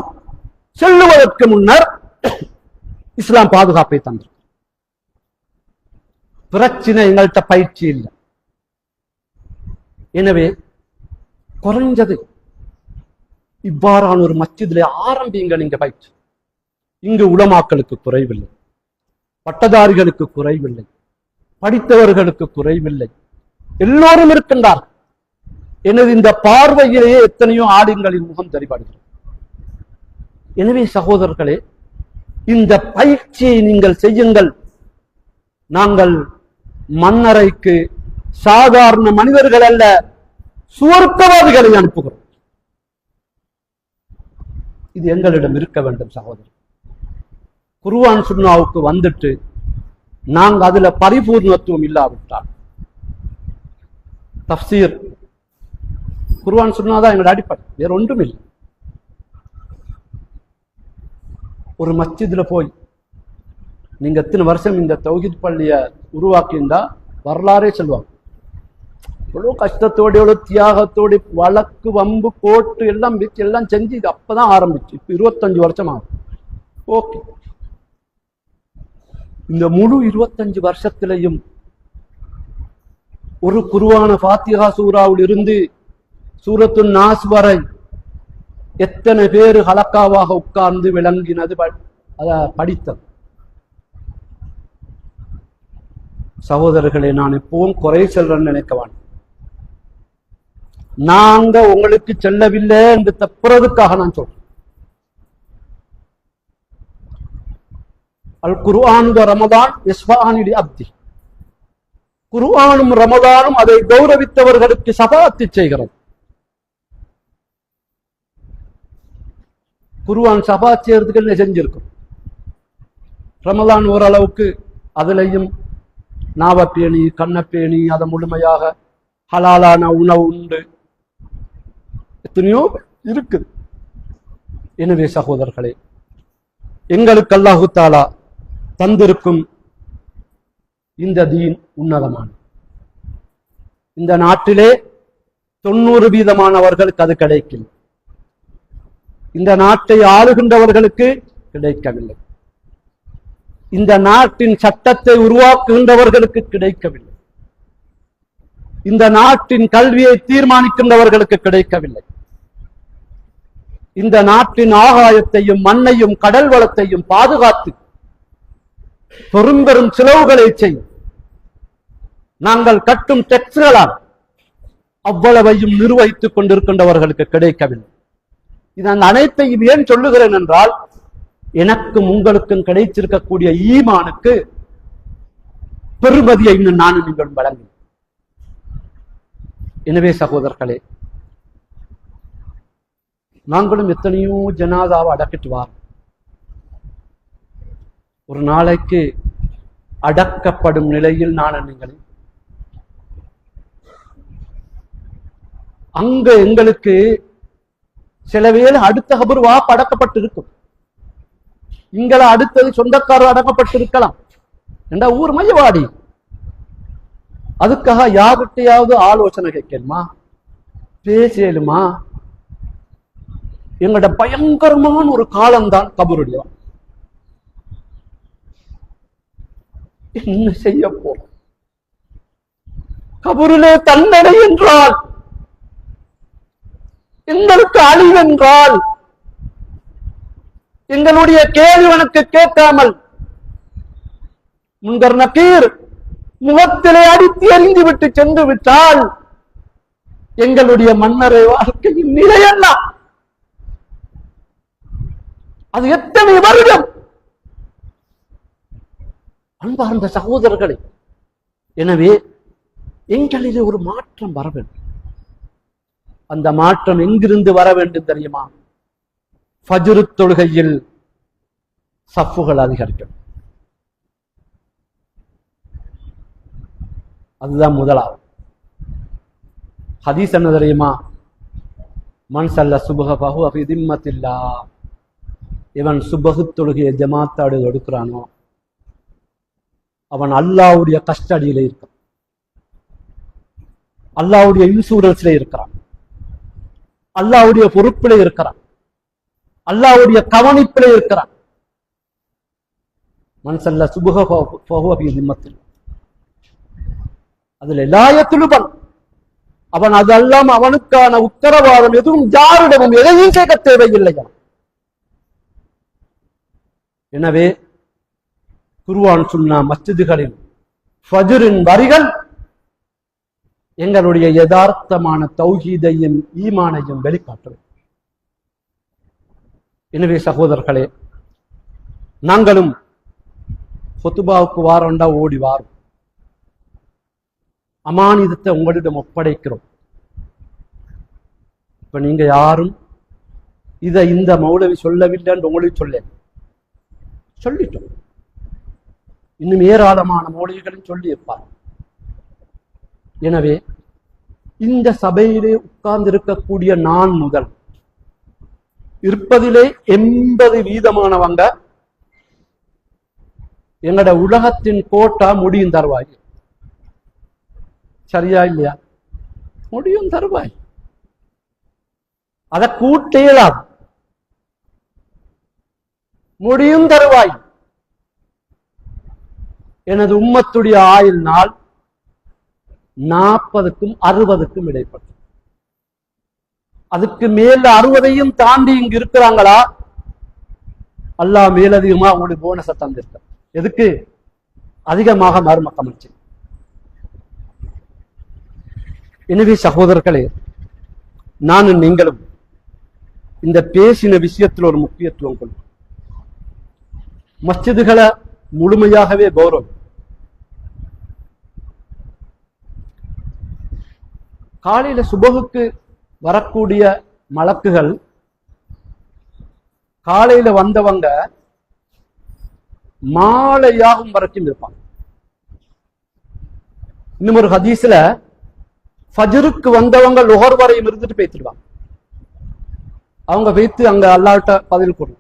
B: செல்லுவதற்கு முன்னர் இஸ்லாம் பாதுகாப்பை தந்தது. பிரச்சனை எங்கள்கிட்ட பயிற்சி இல்லை. எனவே குறைஞ்சது இவ்வாறான ஒரு மஸ்ஜிதிலே ஆரம்பிங்க நீங்க பயிற்சி. இங்கு உலமாக்களுக்கு குறைவில்லை, பட்டதாரிகளுக்கு குறைவில்லை, படித்தவர்களுக்கு குறைவில்லை, எல்லோரும் இருக்கின்றார். எனது இந்த பார்வையிலேயே எத்தனையோ ஆடிங்களின் முகம் தெரிபாடுகிறது. எனவே சகோதரர்களே, இந்த பயிற்சியை நீங்கள் செய்யுங்கள். நாங்கள் மன்னரைக்கு சாதாரண மனிதர்கள் அல்ல, சுவர்க்கவாதிகளை அனுப்புகிறோம். இது எங்களிடம் இருக்க வேண்டும் சகோதரர். குர்ஆன் சுன்னாவுக்கு வந்துட்டு நாங்கள் அதுல பரிபூர்ணத்துவம் இல்லாவிட்டால், தஃப்சீர் குர்ஆன் சுன்னாதான் எங்களோட அடிப்படை, வேற ஒன்றும் இல்லை. ஒரு மஸ்ஜித்ல போய் நீங்க எத்தனை வருஷம் இந்த தௌஹீத் பள்ளிய உருவாக்கியிருந்தா வரலாறே சொல்லுவாங்க. எவ்வளவு கஷ்டத்தோடு, எவ்வளவு தியாகத்தோடு, வழக்கு வம்பு கோட்டு எல்லாம் வச்சு எல்லாம் செஞ்சு இது அப்பதான் ஆரம்பிச்சு. இப்ப 25 வருஷம் ஆகும். ஓகே, இந்த முழு 25 வருஷத்திலையும் ஒரு குர்ஆன ஃபாத்திஹா சூராவில் இருந்து சூரத்து நாஸ் வரை எத்தனை பேர் ஹலக்காவாக உட்கார்ந்து விளங்கினது, படித்தது. சகோதரர்களே, நான் எப்பவும் குறை செல்றேன்னு நினைக்க வேண்டாம். நாங்க உங்களுக்கு செல்லவில்லை என்று தப்புறதுக்காக நான் சொல்றேன். அல் குர்ஆன் ரமதான் யஸ்ஃபானிலி அப்தி. குர்ஆனும் ரமதானும் அதை கௌரவித்தவர்களுக்கு ஷஃபாஅத் செய்கிறது. குர்ஆன் ஷஃபாஅத் செய்யறதுக்கு என்ன செஞ்சிருக்கும்? ரமதான் ஓரளவுக்கு அதுலயும் நாவப்பேணி, கண்ணப்பேணி, அதை முழுமையாக ஹலாலான உணவு உண்டு, எத்தனையோ இருக்குது. எனவே சகோதரர்களே, எங்களுக்கு அல்லாஹு தஆலா தந்திருக்கும் இந்த தீன் உன்னதமான, இந்த நாட்டிலே 90% அது கிடைக்கல. இந்த நாட்டை ஆளுகின்றவர்களுக்கு கிடைக்கவில்லை. இந்த நாட்டின் சட்டத்தை உருவாக்குகின்றவர்களுக்கு கிடைக்கவில்லை. இந்த நாட்டின் கல்வியை தீர்மானிக்கின்றவர்களுக்கு கிடைக்கவில்லை. இந்த நாட்டின் ஆகாயத்தையும் மண்ணையும் கடல் வளத்தையும் பாதுகாத்து பெரும் பெரும் செலவுகளை செய்யும் நாங்கள் கட்டும் டெக்ஸ்களால் அவ்வளவையும் நிர்வகித்துக் கொண்டிருக்கின்றவர்களுக்கு கிடைக்கவில்லை. இதன் அனைத்தையும் ஏன் சொல்லுகிறேன் என்றால், எனக்கும் உங்களுக்கும் கிடைச்சிருக்கக்கூடிய ஈமானுக்கு பெருமதியை இன்னும் நானும் நீங்கள் வழங்கும். எனவே சகோதரர்களே, நாங்களும் எத்தனையோ ஜனாதாவை அடக்கிட்டு வாரோம். ஒரு நாளைக்கு அடக்கப்படும் நிலையில் நான் நீங்கள் அங்க எங்களுக்கு சில வேளை அடுத்த கபர் வாப்பு அடக்கப்பட்டிருக்கும், இங்கள அடுத்தது சொந்தக்காரர் அடக்கப்பட்டிருக்கலாம். என்ற ஊர் மையவாடி, அதுக்காக யார்கிட்டையாவது ஆலோசனை கேட்கணுமா? பேசலுமா? எங்கட பயங்கரமான ஒரு காலம்தான் கபருடைய. என்ன செய்ய போறோம்? கபருளே தண்டனை என்றால், எங்களுக்கு அழிவென்றால், எங்களுடைய கேள்வனுக்கு கேட்காமல் முன்கர் நக்கீர் முகத்திலே அடித்து எறிந்து விட்டு சென்று விட்டால் எங்களுடைய மன்னரை வாழ்க்கையின் நிலையல்ல. அது எத்தனை வருடம்? அன்பார்ந்த சகோதரர்களே, எனவே எங்களிலே ஒரு மாற்றம் வர வேண்டும். அந்த மாற்றம் எங்கிருந்து வர வேண்டும் தெரியுமா? ஃபஜ்ர் தொழுகையில் சஃப்புகள் அதிகரிக்கும். அதுதான் முதலாவது. ஹதீஸ் என்ன தெரியுமா? மன் ஸல்ல சுப்ஹ ஃபஹுவ ஃபீ திம்மத்தில்லாஹ். இவன் சுபஹு தொழுகையை ஜமாத்தாடு எடுக்கிறானோ அவன் அல்லாஹ்வுடைய கஸ்டடியில இருக்கான், அல்லாஹ்வுடைய இன்சூரன்ஸ்ல இருக்கிறான், அல்லாஹ்வுடைய பொறுப்பில இருக்கிறான், அல்லாஹ்வுடைய கவனிப்பில இருக்கிறான். மன் ஸல்ல சுப்ஹ ஃபஹுவ ஃபீ திம்மத்தில்லாஹ். அதுல லாயத்துலுபன், அவன் அதெல்லாம் அவனுக்கான உத்தரவாதம் எதுவும் யாரிடமும் எதையும் கேட்க தேவையில்லையா. எனவே குர்ஆன் சுன்னா மஸ்ஜிதுகளில் ஃபஜ்ரின் வரிகள் எங்களுடைய யதார்த்தமான தௌஹீதையும் ஈமானையும் வெளிக்காட்டுவது. எனவே சகோதரர்களே, நாங்களும் ஹுத்பாவுக்கு வாரண்டா ஓடி வாரும். அமானிதத்தை உங்களிடம் ஒப்படைக்கிறோம். இப்ப நீங்க யாரும் இதை இந்த மௌலவி சொல்லவில்லைன்னு உங்களுக்கு சொல்லிட்டோம். இன்னும் ஏராளமான மௌலவிகளும் சொல்லி இருப்பார். எனவே இந்த சபையிலே உட்கார்ந்து இருக்கக்கூடிய நான் முதல் இருப்பதிலே 80% எங்கட உலகத்தின் கோட்டா முடியும் தருவாய். சரியா இல்லையா? முடியும் தருவாய். அதை கூட்டேலாம் முடியும் தருவாய். எனது உம்மத்துடைய ஆயுள் நாள் 40க்கும் 60க்கும் இடைப்பட்டு, அதுக்கு மேல 60ஐயும் தாண்டி இங்கு இருக்கிறாங்களா? அல்லாஹ் மேலதிகமா உங்களுக்கு போனஸை தந்திருக்க. எதுக்கு? அதிகமாக மறுமக்கமிச்சு. எனவே சகோதரர்களே, நானும் நீங்களும் இந்த பேசின விஷயத்தில் ஒரு முக்கியத்துவம் கொள்ளும். மஸ்ஜிதுகளை முழுமையாகவே கௌரவம். காலையில சுபகுக்கு வரக்கூடிய மலக்குகள் காலையில வந்தவங்க மாலையாகும் வரைக்கும் இருப்பாங்க. இன்னும் ஒரு ஹதீஸ்ல ஃபஜ்ருக்கு வந்தவங்க லுஹர் வரையும் இருந்துட்டு பேசிடுவாங்க. அவங்க வைத்து அங்க அல்லாஹ்ட்ட பதில் கூறும்.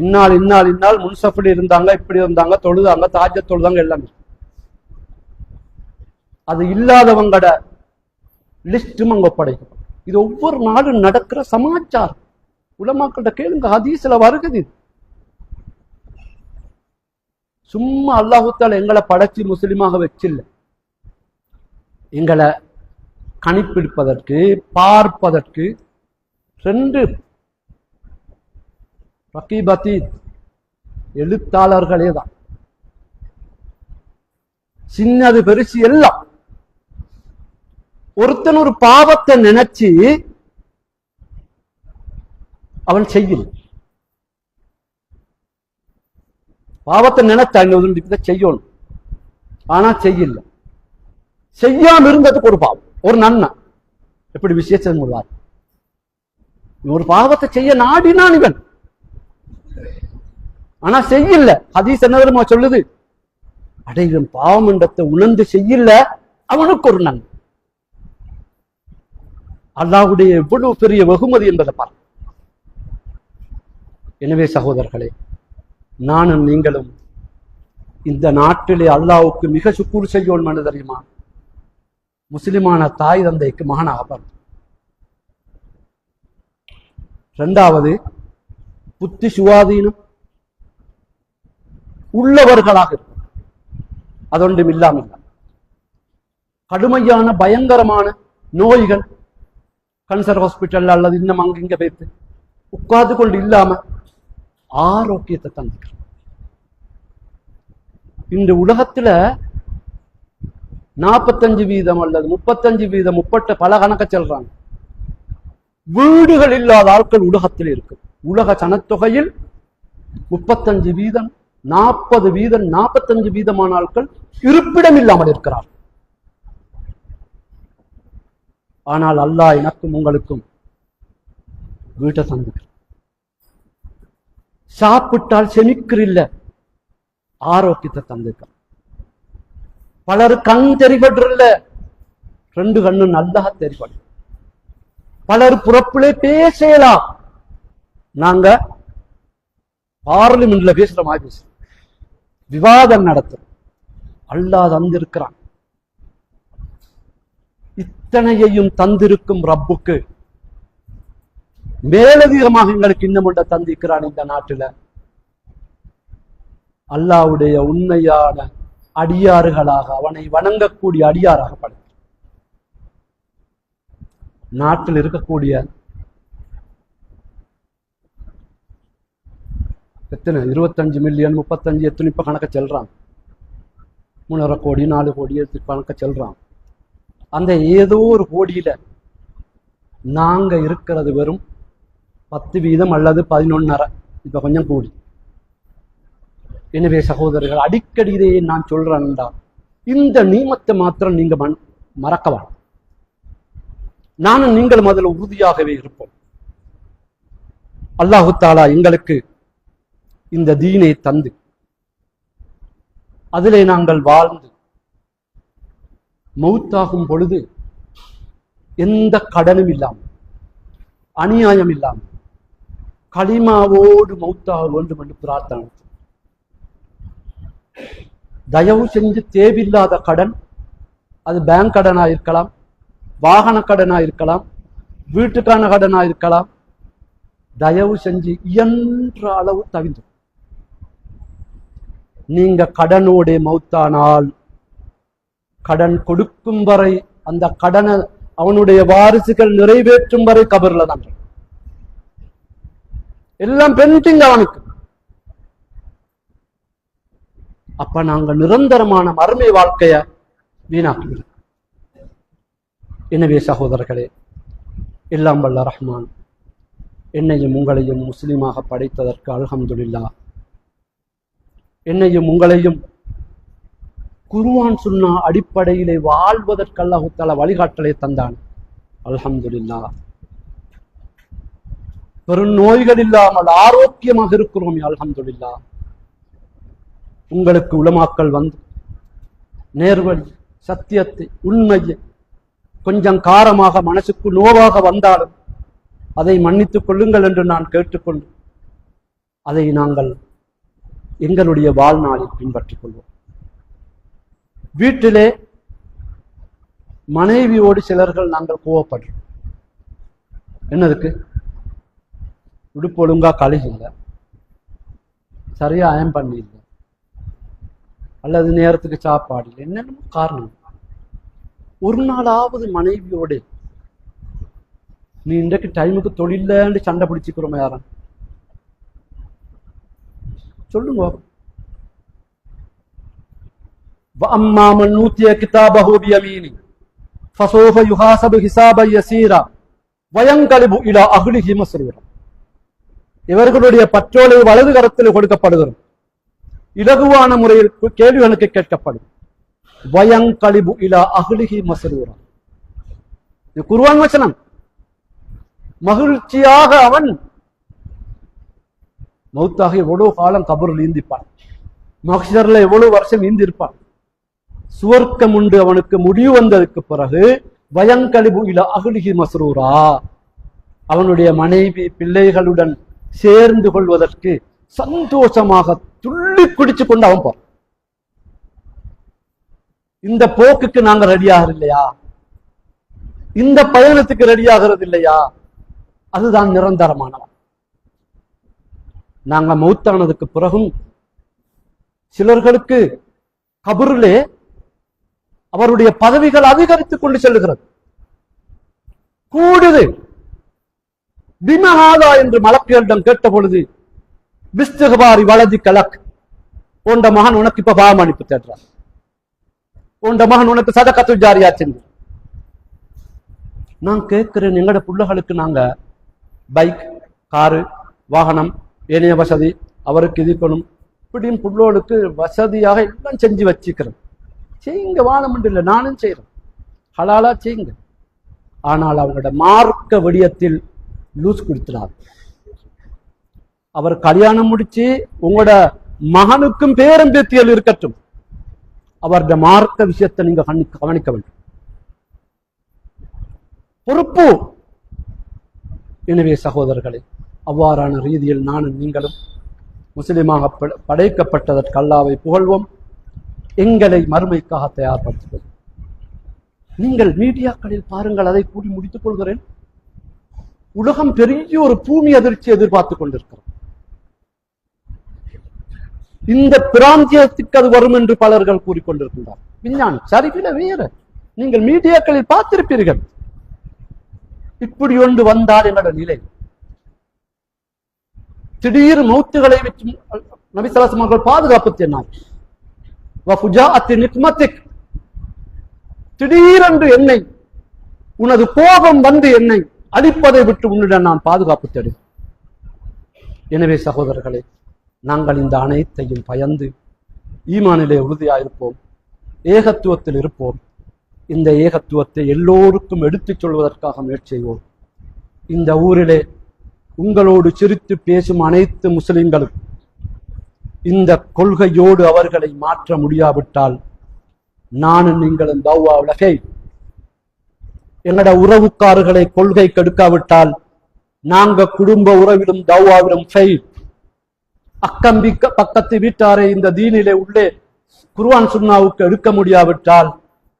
B: இன்னால் முன்சஃபில் இருந்தாங்க, இப்படி இருந்தாங்க, தொழுதாங்க, தாஜத் தொழுதாங்க, எல்லாமே. அது இல்லாதவங்கட லிஸ்டும் அங்க ஒப்படைக்கும். இது ஒவ்வொரு நாளும் நடக்கிற சமாச்சாரம். உலமாக்கிட்ட கேளுங்க, ஹதீஸ்ல வருகுது. சும்மா அல்லாஹ் தஆலா எங்களை படைச்சி முஸ்லிமாக வச்சில்ல, எங்களை கணிப்பிடிப்பதற்கு, பார்ப்பதற்கு 2 ரகீபத்தி எழுத்தாளர்களே தான். சின்னது பெருசு எல்லாம். ஒருத்தன் ஒரு பாவத்தை நினைச்சு அவன் செய்யல. பாவத்தை நினைச்ச செய்யணும், ஆனா செய்யல. செய்யாம இருந்ததுக்கு ஒரு பாவம், ஒரு நன்மை. எப்படி விசேஷம் சொல்வார்? ஒரு பாவத்தை செய்ய நாடினான் இவன், ஆனா செய்யல. ஹதீஸ் என்ன தெரியுமா சொல்லுது? அடைவன் பாவம் என்றத்தை உணர்ந்து செய்யல, அவனுக்கு ஒரு நன்மை. அல்லாஹ்வுடைய எவ்வளவு பெரிய வெகுமதி என்பதை பார். எனவே சகோதரர்களே, நானும் நீங்களும் இந்த நாட்டிலே அல்லாஹ்வுக்கு மிக சுக்கூர் செய்யணும் என்று தெரியுமா? முஸ்லிமான தாய் தந்தைக்கு மகனாக பிறந்தோம். இரண்டாவது புத்தி சுவாதீனம் உள்ளவர்களாக இருக்கும். அதொன்றும் இல்லாமல் கடுமையான பயங்கரமான நோய்கள் கேன்சர் ஹாஸ்பிட்டல் அல்லது இன்னும் அங்கிங்க வைத்து உட்கார்ந்து கொண்டு இல்லாம ஆரோக்கியத்தை தந்துக்கிறோம். இந்த உலகத்துல 45% அல்லது 35% முப்பட்ட பல கணக்க சொல்றாங்க. வீடுகள் இல்லாத ஆட்கள் உலகத்தில் இருக்கு. உலக சனத்தொகையில் 35%, 40%, 45% ஆட்கள் இருப்பிடம் இல்லாமல் இருக்கிறார். ஆனால் அல்லாஹ் எனக்கும் உங்களுக்கும் வீட்டை தந்துக்கிறார். சாப்பிட்டால் செமிக்கிறல்ல, ஆரோக்கியத்தை தந்துக்கிறார். பலர் கண் தெரிபடுறல்ல, 2 கண்ணு நல்லா தெரிபடும். பலர் புறப்பிலே பேசலாம். நாங்க பார்லிமெண்ட்ல பேசுற மாதிரி பேசுறோம், விவாதம் நடத்துறோம். அல்லாஹ் தந்திருக்கிறான். இத்தனையையும் தந்திருக்கும் ரப்புக்கு மேலதிகமாக எங்களுக்கு இன்னும் ஒன்றை தந்திருக்கிறான். இந்த நாட்டில் அல்லாஹ்வுடைய உண்மையான அடியாறுகளாக, அவனை வணங்கக்கூடிய அடியாராக படைத்தார். நாட்டில் இருக்கக்கூடிய எத்தனை 25 மில்லியன் 35 எத்தனை இப்ப கணக்க செல்றான், 3.5 கோடி 4 கோடி கணக்க செல்றான். அந்த ஏதோ ஒரு கோடியில நாங்க இருக்கிறது வெறும் 10% அல்லது 11.5, இப்ப கொஞ்சம் கூடி. எனவே சகோதரர்கள், அடிக்கடி இதையே நான் சொல்றேன்டா, இந்த நியமத்தை மாத்திரம் நீங்க மறக்கவா. நானும் நீங்கள் முதல்ல உறுதியாகவே இருப்போம். அல்லாஹு தாலா எங்களுக்கு இந்த தீனை தந்து அதிலே நாங்கள் வாழ்ந்து மௌத்தாகும் பொழுது எந்த கடனும் இல்லாமல், அநியாயம் இல்லாமல் களிமாவோடு மௌத்தாக வேண்டும் என்று பிரார்த்தனை. தயவு செஞ்சு தேவையில்லாத கடன், அது பேங்க் கடனா இருக்கலாம், வாகன கடனா இருக்கலாம், வீட்டுக்கான கடனா இருக்கலாம், தயவு செஞ்சு இயன்ற அளவு தவிர்த்து. நீங்க கடனோட மௌத்தானால் கடன் கொடுக்கும் வரை, அந்த கடனை அவனுடைய வாரிசுகள் நிறைவேற்றும் வரை கபர்ல தான் எல்லாம் பெண்டிங் அவனுக்கு. அப்ப நாங்க நிரந்தரமான மறுமை வாழ்க்கைய வீணாக்குகிறோம். எனவே சகோதரர்களே, எல்லாம் வல்ல ரஹ்மான் என்னையும் உங்களையும் முஸ்லிமாக படைத்ததற்கு அல்ஹம்துலில்லாஹ். என்னையும் உங்களையும் குர்ஆன் சுன்னா அடிப்படையிலே வாழ்வதற்கு அல்லாஹ் தஆலா வழிகாட்டலை தந்தான். அல்ஹம்துலில்லாஹ். பெரும் நோய்கள் இல்லாமல் ஆரோக்கியமாக இருக்கிறோம். அல்ஹம்துலில்லாஹ். உங்களுக்கு உலமாக்கள் வந்து நேர்வழி, சத்தியத்தை, உண்மையை கொஞ்சம் காரமாக மனசுக்கு நோவாக வந்தாலும் அதை மன்னித்துக் கொள்ளுங்கள் என்று நான் கேட்டுக்கொண்டு அதை நாங்கள் எங்களுடைய வாழ்நாளில் பின்பற்றிக் கொள்வோம். வீட்டிலே மனைவியோடு சிலர்கள் நாங்கள் கோவப்படுறோம். என்னதுக்கு? உடுப்பு ஒழுங்கா கழுகி இல்லை, சரியா அயம் பண்ணி இல்லை, அல்லது நேரத்துக்கு சாப்பாடு இல்லை, என்னென்ன காரணம். ஒரு நாளாவது மனைவியோடு நீ இன்றைக்கு டைமுக்கு தொழிலன்னு சண்டை பிடிச்சிக்கிறோமா யாரும் சொல்லுங்க. وَأَمَّا مَنْ أُوتِيَ كِتَابَهُ بِيَمِينِهِ فَسَوْفَ يُحَاسَبُ حِسَابًا يَسِيرًا وَيَنْقَلِبُ إِلَى أَهْلِهِ مَسْرُورًا. இவர்களுடைய பற்றோலை வலது கரத்தில் கொடுக்கப்படுகிறது. இலகுவான முறையில் கேள்விகளுக்கு கேட்கப்படும். வயங்கலிபு இலா அஹ்லிஹி மஸ்ரூரா. இது குர்ஆன் வசனம். மகிழ்ச்சியாக அவன் மௌத்தாக எவ்வளவு காலம் கபரில் ஈந்திருப்பான், மஹ்ஷர்ல எவ்வளவு வருஷம் ஈந்திருப்பான். சுவர்க்கம் உண்டு அவனுக்கு முடிவு வந்ததுக்கு பிறகு வயங்கலிபு இலா அஹ்லிஹி மஸ்ரூரா. அவனுடைய மனைவி பிள்ளைகளுடன் சேர்ந்து கொள்வதற்கு சந்தோஷமாக துள்ளி குடிச்சு கொண்டு அவன் போறான். இந்த போக்குக்கு நாங்க ரெடியாகிறது இல்லையா? இந்த பயணத்துக்கு ரெடியாகிறது இல்லையா? அதுதான் நிரந்தரமானவன். நாங்க மௌத்தானதுக்கு பிறகும் சிலர்களுக்கு கபரிலே அவருடைய பதவிகள் அதிகரித்துக் கொண்டு செல்லுகிறது, கூடுது. பிமஹாதா என்று மலக்குகளிடம் கேட்ட பொழுது, பிஸ்தகபாரி வலதி கலக், உண்ட மகன் உனக்கு இப்ப பாவம் அனுப்பி தேடுறார், உண்ட மகன் உனக்கு சதகத்து ஜாரியா செஞ்சு. நான் கேட்கிறேன், எங்கட பிள்ளைகளுக்கு நாங்க பைக், காரு, வாகனம், ஏனைய வசதி, அவருக்கு இதுக்கணும், இப்படியும் புள்ளோளுக்கு வசதியாக எல்லாம் செஞ்சு வச்சுக்கிறேன். செய்யுங்க, வானம் இல்லை, நானும் செய்யறேன், ஹலாலா செய்யுங்க. ஆனால் அவங்களோட மார்க்க விடயத்தில் லூஸ் கொடுத்துறாரு. அவர் கல்யாணம் முடிச்சு உங்களோட மகனுக்கும் பேரம் பேத்தியல் இருக்கட்டும், அவருடைய மார்க்க விஷயத்தை நீங்க கவனிக்க வேண்டும், பொறுப்பு. எனவே சகோதரர்களே, அவ்வாறான ரீதியில் நானும் நீங்களும் முஸ்லிமாக படைக்கப்பட்டதற்கு அல்லாஹ்வை புகழ்வோம், எங்களை மறுமைக்காக தயார்படுத்துவோம். நீங்கள் மீடியாக்களில் பாருங்கள், அதை கூடி முடித்துக் கொள்கிறேன். உலகம் பெரிய ஒரு பூமி அதிர்ச்சி எதிர்பார்த்துக் கொண்டிருக்கிறது. இந்த பிராந்தியத்துக்கு அது வரும் என்று பலர்கள் கூறிக்கொண்டிருக்கின்றார். விஞ்ஞானி சரிவில வேற, நீங்கள் மீடியாக்களில் பார்த்திருப்பீர்கள். இப்படி ஒன்று வந்தால் என்னோட நிலை, திடீர் மௌத்துகளை வச்சு நபி ஸல்லல்லாஹு அலைஹி வஸல்லம் பாதுகாப்பு தேடினார். திடீரென்று என்னை, உனது கோபம் வந்து என்னை அடிப்பதை விட்டு உன்னிடம் நான் பாதுகாப்பு தேடுவேன். எனவே சகோதரர்களே, நாங்கள் இந்த அனைத்தையும் பயந்து ஈமானிலே உறுதியாயிருப்போம், ஏகத்துவத்தில் இருப்போம். இந்த ஏகத்துவத்தை எல்லோருக்கும் எடுத்துச் சொல்வதற்காக முயற்சி செய்வோம். இந்த ஊரிலே உங்களோடு சிரித்து பேசும் அனைத்து முஸ்லிம்களும் இந்த கொள்கையோடு அவர்களை மாற்ற முடியாவிட்டால், நானும் நீங்களும் தௌவா உலகை, எங்கட உறவுக்காரர்களை கொள்கை கெடுக்காவிட்டால் நாங்க குடும்ப உறவிலும் தௌவாவிலும் ஃபெயில். அக்கம்பிக்க பக்கத்து வீட்டாரை இந்த தீனிலே உள்ளே குர்ஆன் சுன்னாவுக்கு எடுக்க முடியாவிட்டால்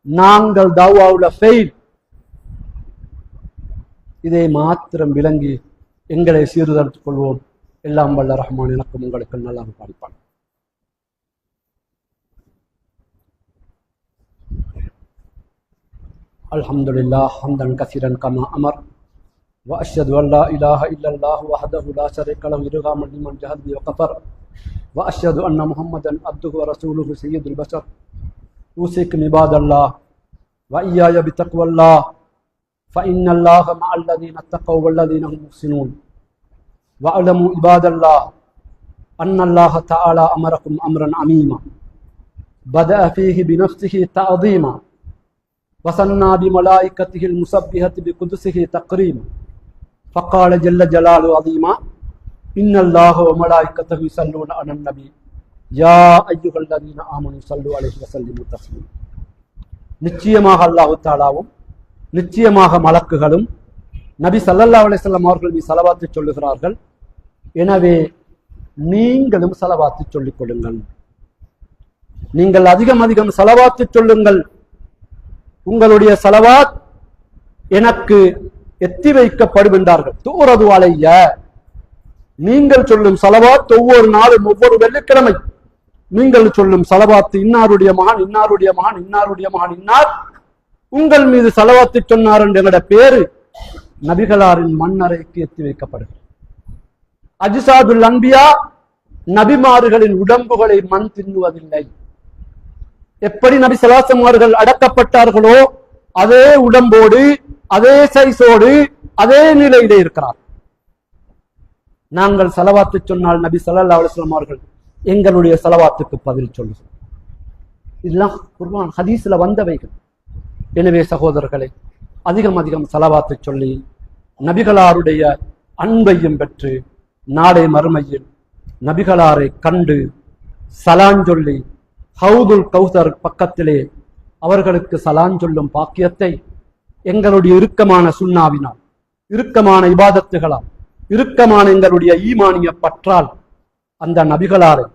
B: நாங்கள் தௌவாவுல ஃபெயில். இதை மாத்திரம் விளங்கி எங்களை சீர்தடுத்துக் கொள்வோம். எல்லாம் வல்ல ரஹ்மான் எனக்கும் உங்களுக்கு நல்லா பாடிப்பான். அல்ஹம்துலில்லாஹ் ஹம்தன் கஸீரன் கமா அமர் வ அஷ்ஹது அன் லா இலாஹா இல்லல்லாஹு வஹ்தஹு லா ஷரீக லஹு இர்ஹாமன் லிமன் ஜஹத வ கஃபர் வ அஷ்ஹது அன்ன முஹம்மதன் அப்துஹு வ ரசூலுஹு ஸய்யிதுல் பஷர் ஊஸிக்கும் இபாதல்லாஹ் வ இய்யாய பித்தக்வல்லாஹ் ஃபஇன்னல்லாஹ மஅல் லதீன தக்கவ் வல்லதீன ஹும் முஹ்ஸினூன் வஅலமு இபாதல்லாஹ் அன்னல்லாஹ தஆலா அமரக்கும் அம்ரன் அமீமா பதஅ ஃபீஹி பினஃப்ஸிஹி தஅதீமா வஸன்னா பிமலாயிகத்திஹில் முஸப்பிஹத்தி பிகுதுஸிஹி தக்ரீமா ஃபகால ஜல்ல ஜலாலு அஸீமா இன்னல்லாஹ வ மலாயிகத்தஹு யுஸல்லூன அலன் நபி யா அய்யுஹல்லதீன ஆமனு ஸல்லு அலைஹி வஸல்லிமு தஸ்லீமா. நிச்சயமாக அல்லாஹ் தஆலாவும் நிச்சயமாக மலக்குகளும் நபி ஸல்லல்லாஹு அலைஹி வஸல்லம் அவர்கள் மீது ஸலவாத்து சொல்லுகிறார்கள். எனவே நீங்களும் ஸலவாத்து சொல்லிக் கொள்ளுங்கள். நீங்கள் அதிகம் அதிகம் ஸலவாத்து சொல்லுங்கள். உங்களுடைய ஸலவாத் எனக்கு எத்தி வைக்கப்படும் என்றார்கள். தூரது அலைய, நீங்கள் சொல்லும் ஸலவாத் ஒவ்வொரு நாளும் ஒவ்வொரு வெள்ளிக்கிழமை நீங்கள் சொல்லும் ஸலவாத் இன்னாருடைய மகன் இன்னாருடைய மகன் இன்னாருடைய மகன் இன்னார் உங்கள் மீது ஸலவாத்து சொன்னார் என்ற பேரு நபிகளாரின் மண்ணறைக்கு எத்தி வைக்கப்படுகிறது. அஜ்சாதுல் அன்பியா, நபிமார்களின் உடம்புகளை மண் தின்னுவதில்லை. எப்படி நபி ஸல்லல்லாஹு அலைஹி வஸல்லம் அடக்கப்பட்டார்களோ அதே உடம்போடு அதே சைஸோடு அதே நிலையிலே இருக்கிறார். நாங்கள் ஸலவாத்து சொன்னால் நபி ஸல்லல்லாஹு அலைஹி வஸல்லம் அவர்கள் எங்களுடைய ஸலவாத்துக்கு பதில் சொல்லுகிறார். இதெல்லாம் குர்ஆன் ஹதீஸ்ல வந்தவைகள். எனவே சகோதரர்களே, அதிகம் அதிகம் ஸலவாத்து சொல்லி நபிகளாருடைய அன்பையும் பெற்று நாளை மறுமையில் நபிகளாரை கண்டு சலான் சொல்லி ஹவுதுல் கௌசர் பக்கத்திலே அவர்களுக்கு சலான் சொல்லும் பாக்கியத்தை எங்களுடைய இறுக்கமான சுன்னாவினால், இறுக்கமான இபாதத்துகளால், இறுக்கமான எங்களுடைய ஈமானிய பற்றால் அந்த நபிகளாரை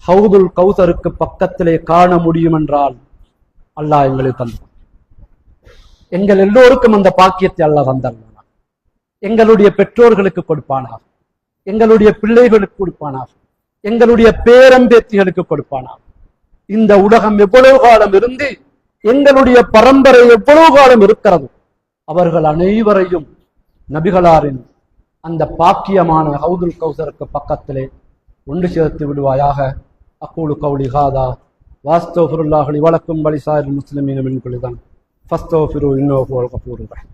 B: ஹவுதுல் கௌசருக்கு பக்கத்திலே காண முடியும் என்றால் அல்லாஹ் எங்களை தந்தார். எங்கள் எல்லோருக்கும் அந்த பாக்கியத்தை அல்லாஹ் தந்தார். எங்களுடைய பெற்றோர்களுக்கு கொடுப்பானாக, எங்களுடைய பிள்ளைகளுக்கு கொடுப்பானாக, எங்களுடைய பேரம்பேத்திகளுக்கு கொடுப்பானாக. இந்த உலகம் எவ்வளவு காலம் இருந்து எங்களுடைய பரம்பரை எவ்வளவு காலம் இருக்கிறது, அவர்கள் அனைவரையும் நபிகளாரின் அந்த பாக்கியமான ஹவுதுல் கௌசருக்கு பக்கத்திலே ஒன்று சேர்த்து விடுவாயாக. அக்கூலு கௌலி ஹாதா வாஸ்தோஃபிருல்லாஹ் லி வலக்கும் வலிசாயிரில் முஸ்லிமீன மின் குல்லி தன் ஃபஸ்தோஃபிரு இன்னஹு ஹுவல் கஃபூருர் ரஹீம்.